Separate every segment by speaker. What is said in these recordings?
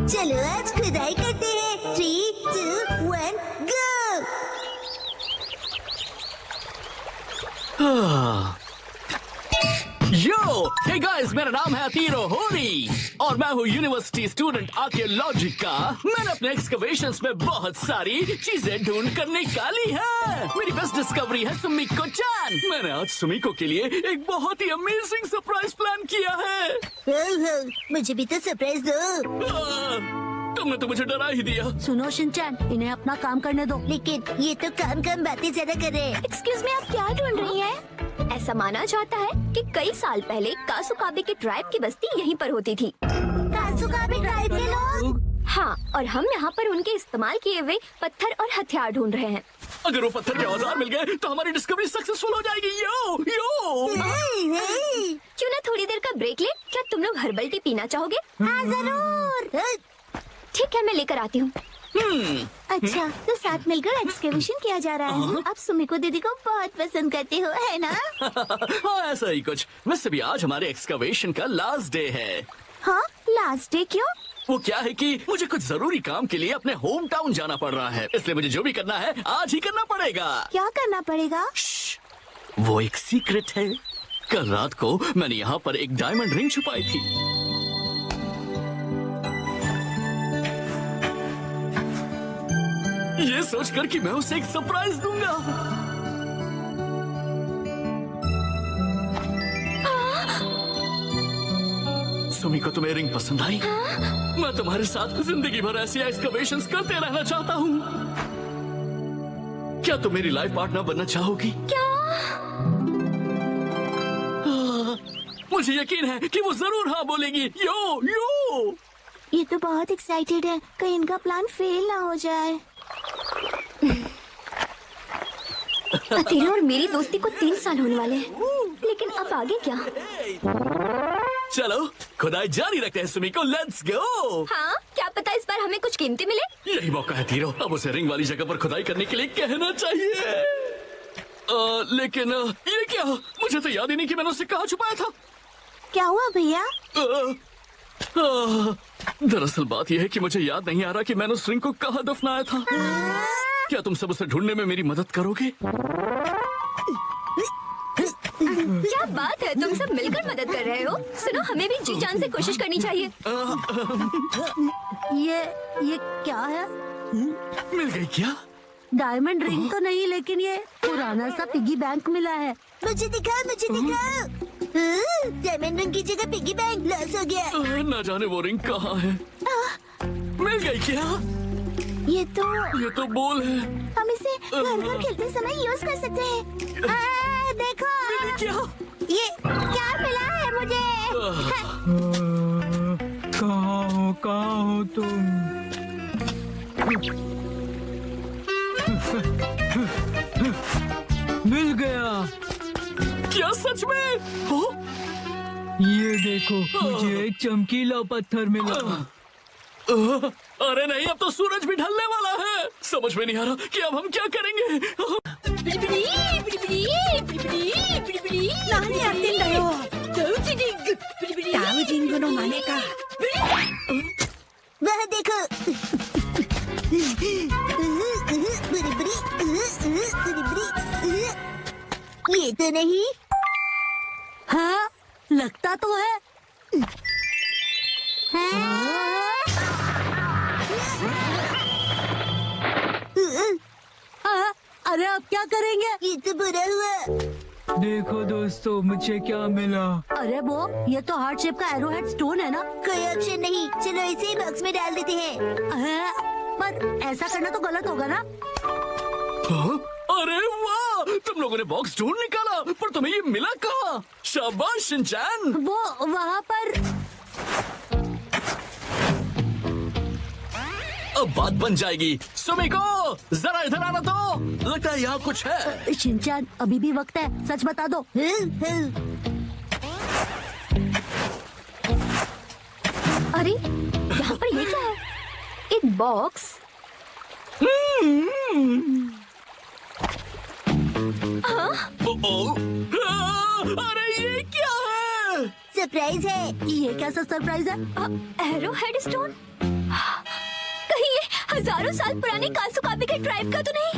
Speaker 1: चलो आज खुदाई करते हैं। 3, 2, 1 गो।
Speaker 2: यो, हे गाइस, मेरा नाम है अतीरो होरी और मैं हूँ यूनिवर्सिटी स्टूडेंट आर्कियोलॉजी का। मैंने अपने एक्सकवेशंस में बहुत सारी चीजें ढूंढ कर निकाली है। मेरी बेस्ट डिस्कवरी है सुमिको चान। मैंने आज सुमिको के लिए एक बहुत ही अमेजिंग सरप्राइज प्लान किया है।
Speaker 1: मुझे भी तो सरप्राइज दो।
Speaker 2: तुमने तो मुझे डरा ही दिया।
Speaker 3: सुनो शिनचैन, इन्हें अपना काम करने दो।
Speaker 1: लेकिन ये तो काम बातें ज्यादा कर रहे हैं।
Speaker 4: एक्सक्यूज मी, आप क्या ढूंढ रही हैं? ऐसा माना जाता है कि कई साल पहले कासुकाबे के ट्राइब की बस्ती यहीं पर होती थी।
Speaker 1: कासुकाबे ट्राइब के लोग?
Speaker 4: हाँ, और हम यहाँ पर उनके इस्तेमाल किए हुए पत्थर और हथियार ढूंढ रहे हैं।
Speaker 2: अगर वो पत्थर के औजार मिल गए तो हमारी डिस्कवरी सक्सेसफुल हो जाएगी। यो यो।
Speaker 4: क्यों ना थोड़ी देर का ब्रेक ले? क्या तुम लोग हर्बल टी पीना चाहोगे?
Speaker 1: हाँ जरूर।
Speaker 4: ठीक है, मैं लेकर आती हूँ।
Speaker 1: अच्छा, तो साथ मिलकर एक्सकैवेशन किया जा रहा है। आप सुमिको दीदी को बहुत पसंद करते हो, है ना?
Speaker 2: हाँ, ऐसा ही कुछ। वैसे भी आज हमारे एक्सकवेशन का लास्ट डे है।
Speaker 1: हाँ, लास्ट डे क्यों?
Speaker 2: वो क्या है कि मुझे कुछ जरूरी काम के लिए अपने होम टाउन जाना पड़ रहा है, इसलिए मुझे जो भी करना है आज ही करना पड़ेगा।
Speaker 1: क्या करना पड़ेगा?
Speaker 2: वो एक सीक्रेट है। कल रात को मैंने यहाँ पर एक डायमंड रिंग छुपाई थी। ये सोचकर कि मैं उसे एक सरप्राइज दूंगा। सुमी को तुम्हें रिंग पसंद आई? मैं तुम्हारे साथ जिंदगी भर ऐसी एक्सकवेशंस करते रहना चाहता हूँ। क्या तुम मेरी लाइफ पार्टनर बनना चाहोगी?
Speaker 4: क्या?
Speaker 2: मुझे यकीन है कि वो जरूर हाँ बोलेगी। यो यो।
Speaker 1: ये तो बहुत एक्साइटेड है, कहीं इनका प्लान फेल ना हो जाए।
Speaker 4: तेरे और मेरी दोस्ती को 3 साल होने वाले हैं, लेकिन अब आगे क्या?
Speaker 2: चलो खुदाई जारी रखते हैं सुमिको, लेट्स गो।
Speaker 4: हाँ, क्या पता इस बार हमें कुछ कीमती मिले।
Speaker 2: यही मौका है तीरो, अब उसे रिंग वाली जगह पर खुदाई करने के लिए कहना चाहिए। लेकिन ये क्या? मुझे तो याद ही नहीं कि मैंने उसे कहाँ छुपाया था।
Speaker 1: क्या हुआ भैया?
Speaker 2: दरअसल बात यह है कि मुझे याद नहीं आ रहा कि मैंने उस रिंग को कहाँ दफनाया था। क्या तुम सब उसे ढूंढने में मेरी मदद करोगे?
Speaker 4: क्या बात है, तुम सब मिलकर मदद कर रहे हो। सुनो, हमें भी जी जान से कोशिश करनी चाहिए।
Speaker 3: ये क्या है?
Speaker 2: मिल गई क्या?
Speaker 3: डायमंड रिंग तो नहीं, लेकिन ये पुराना सा पिगी बैंक मिला है।
Speaker 1: मुझे दिखाओ, मुझे दिखाओ। डायमंड रिंग की जगह पिगी बैंक लॉस हो गया।
Speaker 2: ना जाने वो रिंग कहाँ है। मिल गई क्या?
Speaker 1: ये तो
Speaker 2: बोल है।
Speaker 1: हम इसे घर पर खेलते समय यूज कर सकते हैं। देखो
Speaker 2: मिली क्या?
Speaker 1: ये क्या मिला है मुझे?
Speaker 5: कहाँ हो तुम? मिल गया।
Speaker 2: क्या सच में? हो?
Speaker 5: ये देखो, मुझे एक चमकीला पत्थर मिला।
Speaker 2: अरे नहीं, अब तो सूरज भी ढलने वाला है। समझ में नहीं आ रहा कि अब हम क्या करेंगे।
Speaker 1: वह देखो। ये तो नहीं।
Speaker 3: हाँ, लगता तो है। अरे अब क्या करेंगे?
Speaker 1: ये तो बुरा हुआ।
Speaker 5: देखो दोस्तों, मुझे क्या मिला।
Speaker 3: अरे वो, ये तो हार्ट शेप का एरोहेड स्टोन है ना।
Speaker 1: कोई ऑप्शन नहीं, चलो इसे ही बॉक्स में डाल देते हैं।
Speaker 3: पर ऐसा करना तो गलत होगा ना।
Speaker 2: अरे वाह, तुम लोगों ने बॉक्स ढूंढ निकाला, पर तुम्हें ये मिला कहाँ? शाबाश शिनचैन।
Speaker 3: वो वहाँ पर।
Speaker 2: अब बात बन जाएगी। सुमिको, जरा इधर आना तो। लगता है यहाँ कुछ है।
Speaker 3: शिनचैन, अभी भी वक्त है, सच बता दो।
Speaker 4: अरे यहाँ पर ये क्या है? एक बॉक्स।
Speaker 2: अरे ये क्या है?
Speaker 1: सरप्राइज है।
Speaker 3: ये कैसा सरप्राइज है?
Speaker 4: Arrow head stone. हजारों साल पुराने कासुकाबे के ट्राइब का तो नहीं?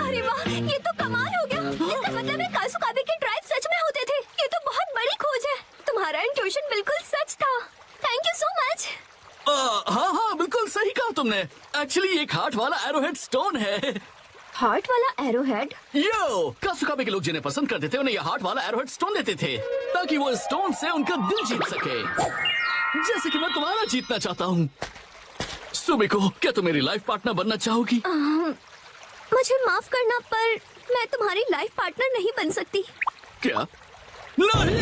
Speaker 4: अरे वाह, ये तो कमाल हो गया। इसका मतलब है कासुकाबे के ट्राइब सच में होते थे। ये तो बहुत बड़ी खोज है। तुम्हारा इंट्यूशन बिल्कुल सच था। Thank you so much.
Speaker 2: हाँ हाँ, बिल्कुल सही कहा तुमने। एक्चुअली एक हार्ट वाला एरोहेड स्टोन है।
Speaker 4: हार्ट वाला एरोहेड?
Speaker 2: यो, कासुकाबे के लोग जिन्हें पसंद करते थे उन्हें ये हार्ट वाला एरोहेड स्टोन देते थे ताकि वो स्टोन से उनका दिल जीत सके, जैसे कि मैं तुम्हारा जीतना चाहता हूँ। सुमिको, क्या तुम मेरी लाइफ पार्टनर बनना चाहोगी?
Speaker 4: मुझे माफ करना, पर मैं तुम्हारी लाइफ पार्टनर नहीं बन सकती।
Speaker 2: क्या? नहीं!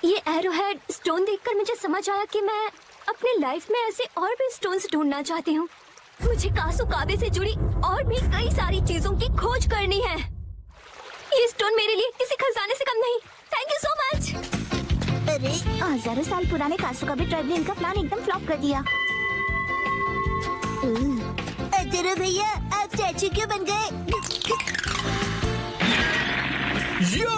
Speaker 4: ये एरोहेड स्टोन देखकर मुझे समझ आया कि मैं अपनी लाइफ में ऐसे और भी स्टोन्स ढूंढना चाहती हूँ। मुझे कासुकाबे से जुड़ी और भी कई सारी चीजों की खोज करनी है। ये स्टोन मेरे लिए किसी खजाने से कम नहीं। Thank you so much.
Speaker 1: अरे, हजारों साल पुराने कासुकाबे ट्राइब ने इनका प्लान एकदम फ्लॉप कर दिया। तेरे भैया, आप चाचू क्यों बन गए?
Speaker 2: यो,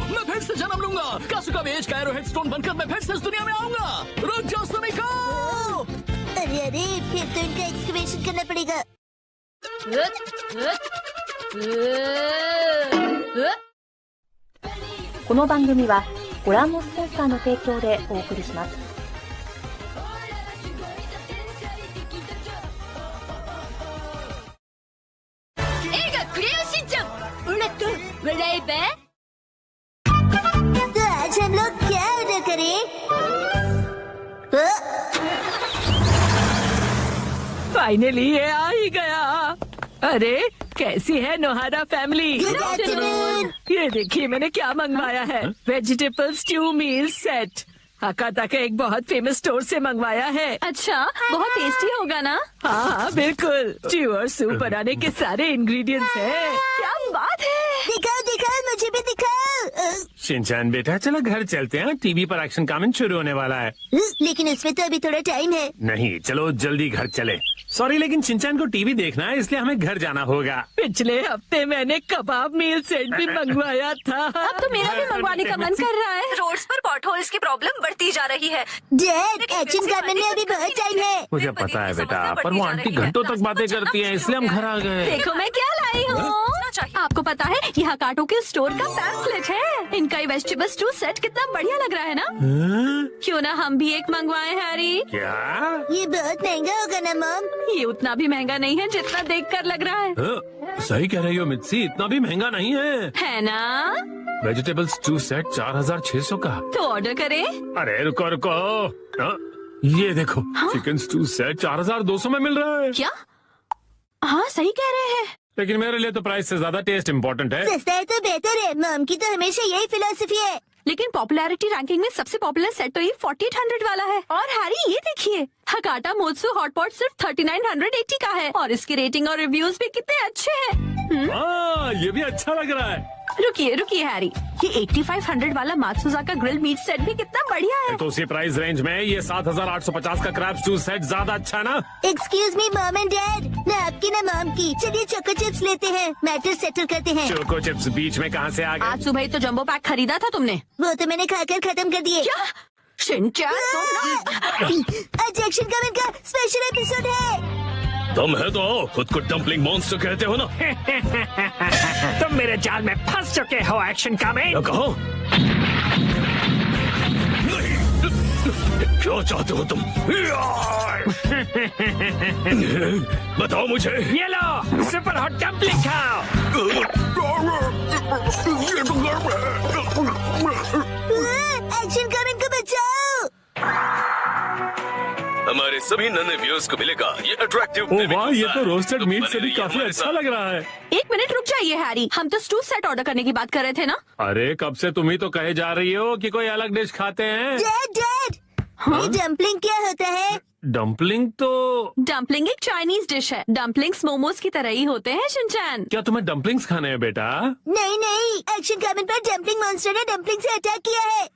Speaker 2: मैं फिर से जन्म लूंगा। कासुकाबे एज का एरोहेड स्टोन बनकर मैं फिर से इस दुनिया में आऊंगा। रुक जाओ सुमिको।
Speaker 1: अरे, फिर तो इनका एक्सकवेशन करना पड़ेगा।
Speaker 6: この番組はご覧のスポンサーの提供でお送りします。
Speaker 4: 映画クレヨンしんちゃん、オラと笑えば?
Speaker 1: तो आज हम लोग क्या ऑर्डर करें?
Speaker 5: फाइनली ये आ ही गया। अरे, कैसी है नोहारा फैमिली?
Speaker 1: Good afternoon.
Speaker 5: ये देखिए मैंने क्या मंगवाया है। वेजिटेबल स्ट्यू मील सेट। हकाता का एक बहुत फेमस स्टोर से मंगवाया है।
Speaker 3: अच्छा, बहुत टेस्टी होगा ना?
Speaker 5: हाँ बिल्कुल, स्ट्यू और सूप बनाने के सारे इंग्रेडिएंट्स हैं।
Speaker 3: क्या बात है।
Speaker 1: दिखाओ दिखाओ, मुझे भी दिखाओ।
Speaker 7: शिनचैन बेटा, चलो घर चलते हैं। टीवी पर एक्शन कमेंट शुरू होने वाला है।
Speaker 1: लेकिन इसमें तो अभी थोड़ा टाइम है।
Speaker 7: नहीं, चलो जल्दी घर चले। सॉरी, लेकिन शिनचैन को टीवी देखना है, इसलिए हमें घर जाना होगा।
Speaker 5: पिछले हफ्ते मैंने कबाब मील सेट भी मंगवाया था।
Speaker 3: अब तो मेरा भी मंगवाने का मन कर रहा है। रोड्स पर पॉटहोल्स की प्रॉब्लम बढ़ती जा रही है।
Speaker 1: डैड, एक्शन कमेंट में अभी बहुत टाइम है।
Speaker 7: मुझे पता है बेटा, पर वो आंटी घंटों तक बातें करती हैं, इसलिए हम घर आ गए।
Speaker 3: देखो मैं क्या लाई हूँ। आपको पता है यहाँ काटो के स्टोर का पैम्फलेट है। इनका ये वेजिटेबल स्टू सेट कितना बढ़िया लग रहा है ना? क्यों ना हम भी एक मंगवाए हैरी?
Speaker 7: क्या?
Speaker 1: ये बहुत महंगा होगा ना मॉम?
Speaker 3: ये उतना भी महंगा नहीं है जितना देखकर लग रहा है।
Speaker 7: सही कह रही हो मित्सी, इतना भी महंगा नहीं है
Speaker 3: ना?
Speaker 7: वेजिटेबल स्टू सेट 4600 का।
Speaker 3: तो ऑर्डर करें?
Speaker 7: अरे रुको रुको, ये देखो, चिकन स्टू सेट 4200 में मिल रहा है।
Speaker 3: क्या? हाँ सही कह रहे हैं।
Speaker 7: लेकिन मेरे लिए तो प्राइस से ज्यादा टेस्ट इम्पोर्टेंट है।
Speaker 1: सस्ता है तो बेहतर है। मॉम की तो हमेशा यही फिलॉसफी है।
Speaker 3: लेकिन पॉपुलैरिटी रैंकिंग में सबसे पॉपुलर सेट तो ये 4800 वाला है। और हैरी ये देखिए, हकाटा मोत्सु हॉटपॉट सिर्फ 3980 का है और इसकी रेटिंग और रिव्यूज भी कितने अच्छे हैं।
Speaker 7: हाँ, ये भी अच्छा लग रहा है।
Speaker 3: रुकिए हैरी, ये 8500 वाला मात्सुजा का ग्रिल मीट सेट भी कितना बढ़िया है।
Speaker 7: तो उसी प्राइस रेंज में ये 7850 का क्रैब स्टू सेट ज्यादा अच्छा ना?
Speaker 1: Excuse me mom and dad, ना आपकी ना मॉम की। चलिए चोको चिप्स लेते हैं, मैटर सेटल करते हैं।
Speaker 7: चोको चिप्स बीच में कहाँ से आ गए?
Speaker 3: आज सुबह ही तो जंबो पैक खरीदा था तुमने।
Speaker 1: वो तो मैंने खाकर खत्म कर दिए।
Speaker 3: क्या? शिनचैन
Speaker 1: आज एक्शन कमेंट का स्पेशल एपिसोड है।
Speaker 2: तुम है तो आओ, खुद को डम्पलिंग मॉन्स्टर कहते हो ना?
Speaker 7: तुम मेरे जाल में फंस चुके हो एक्शन कमेंट।
Speaker 2: कहो नहीं, क्या चाहते हो तुम? बताओ मुझे।
Speaker 7: ये लो, सुपर हॉट डम्पलिंग खाओ।
Speaker 1: एक्शन कमेंट को बचाओ।
Speaker 2: हमारे सभी नन्हे व्यूअर्स को मिलेगा ये अट्रैक्टिव।
Speaker 7: ओह वाह, ये तो रोस्टेड मीट से भी काफी अच्छा लग रहा है।
Speaker 3: एक मिनट रुक जाइए हैरी, हम तो स्टू सेट ऑर्डर करने की बात कर रहे थे ना?
Speaker 7: अरे कब से तुम ही तो कहे जा रही हो कि कोई अलग डिश खाते हैं।
Speaker 1: डैड, ये डम्पलिंग क्या होता है?
Speaker 7: डम्पलिंग तो
Speaker 3: डम्पलिंग एक चाइनीज डिश है। डम्पलिंग्स मोमोज की तरह ही होते हैं शिनचैन।
Speaker 7: क्या तुम्हें डम्पलिंग्स खाने हैं बेटा?
Speaker 1: नहीं, एक्शन कमेंट पर डम्पलिंग मॉन्स्टर ने डम्पलिंग से अटैक किया है।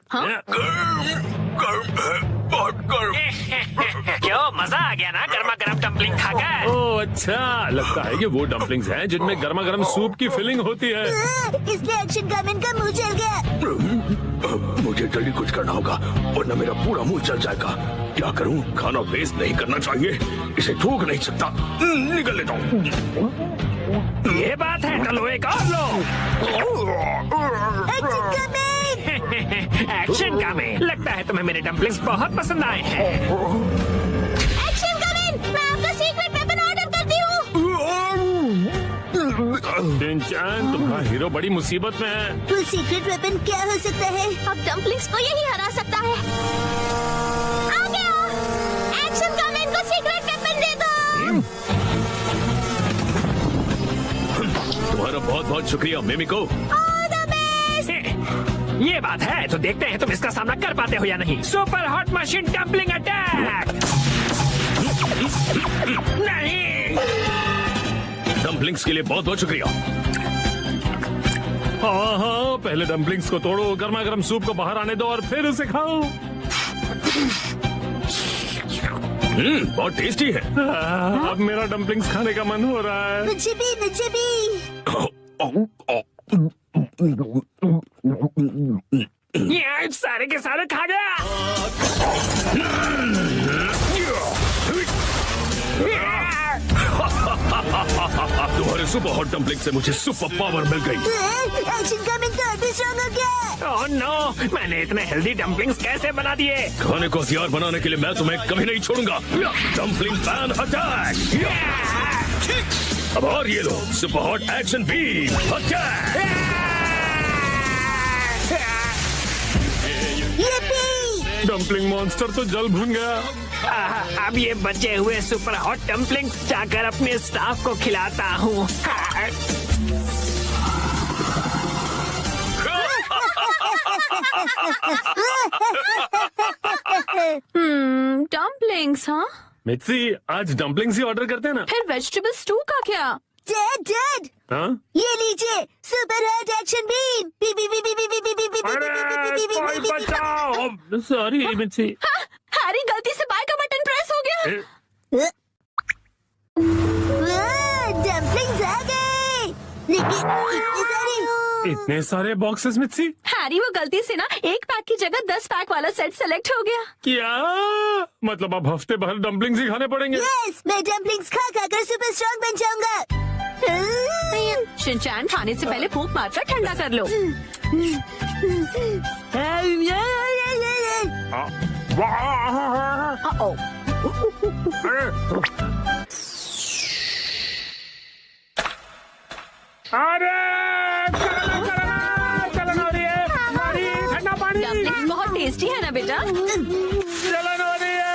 Speaker 7: क्यों, मजा आ गया ना गर्मा गर्म डम्पलिंग खाकर? ओह अच्छा, लगता है कि वो डम्पलिंग्स हैं जिनमें गर्मा गर्म सूप की फिलिंग होती है।
Speaker 1: इसलिए एक्शन कमेंट का मुंह जल गया।
Speaker 8: मुझे जल्दी कुछ करना होगा वरना मेरा पूरा मुंह जल जाएगा। क्या करूं? खाना वेस्ट नहीं करना चाहिए, इसे थूक नहीं सकता। निकल लेता हूँ।
Speaker 7: ये बात है, चलो एक और लो। एक्शन का में लगता है तुम्हें मेरे डम्पलिंग्स बहुत पसंद आए हैं।
Speaker 1: एक्शन कमेंट, मैं आपका सीक्रेट वेपन ऑर्डर करती हूँ।
Speaker 7: शिनचैन, तुम्हारा हीरो बड़ी मुसीबत में है।
Speaker 1: वो सीक्रेट वेपन क्या हो सकता है? अब डम्पलिंग्स को यही हरा सकता है। आ गया। एक्शन कमेंट को सीक्रेट वेपन दे दो।
Speaker 8: तुम्हारा बहुत बहुत शुक्रिया मिमिको।
Speaker 7: ये बात है, तो देखते हैं तुम इसका सामना कर पाते हो या नहीं। Super hot machine dumpling attack. नहीं,
Speaker 8: डम्पलिंग्स के लिए बहुत बहुत शुक्रिया।
Speaker 7: हाँ हाँ, पहले डम्पलिंग्स को तोड़ो, गर्मा गर्म सूप को बाहर आने दो और फिर उसे खाओ।
Speaker 8: बहुत टेस्टी है।
Speaker 7: अब मेरा डम्पलिंग्स खाने का मन हो रहा है।
Speaker 1: मुझे भी।
Speaker 7: ये सारे के सारे खा गया।
Speaker 8: तुम्हारे सुपर हॉट डम्पलिंग से मुझे सुपर पावर मिल गई।
Speaker 1: एक्शन कमेंट तो अभी स्ट्रॉन्ग हो गया।
Speaker 7: ओह नो, मैंने इतने हेल्दी डम्पलिंग्स कैसे बना दिए?
Speaker 8: खाने को हथियार बनाने के लिए मैं तुम्हें कभी नहीं छोड़ूंगा। Dumpling pan attack. अब और ये लो, super hot action beam attack.
Speaker 7: Dumpling monster तो जल भून गया। अब ये बचे हुए सुपर हॉट डम्पलिंग्स जाकर अपने स्टाफ को खिलाता हूँ।
Speaker 3: डम्पलिंग्स, हाँ?
Speaker 7: मित्सी, आज डम्पलिंग्स ही ऑर्डर करते हैं ना?
Speaker 3: फिर वेजिटेबल स्टू का क्या?
Speaker 1: डैड,
Speaker 7: हाँ?
Speaker 1: ये लीजिए सुपर हॉट एक्शन बीम।
Speaker 7: कोई बचाओ। सॉरी मित्सी।
Speaker 3: हैरी, गलती से बाय का बटन प्रेस हो गया।
Speaker 1: डम्पलिंग्स आ गए, लेकिन
Speaker 7: इतने सारे बॉक्सेस मित्सी।
Speaker 3: हैरी, वो गलती से ना एक पैक की जगह 10 पैक वाला सेट सेलेक्ट हो गया।
Speaker 7: क्या मतलब अब हफ्ते भर डम्पलिंग्स ही खाने पड़ेंगे?
Speaker 1: यस, मैं डम्पलिंग्स खा कर सुपर स्ट्रॉन्ग बन जाऊंगा।
Speaker 3: शिनचैन, खाने से पहले फूंक मारकर ठंडा कर लो।
Speaker 7: अरे चलन हो रही है, ठंडा पानी।
Speaker 3: डम्पलिंग्स बहुत टेस्टी है ना बेटा?
Speaker 7: चलन हो रही है।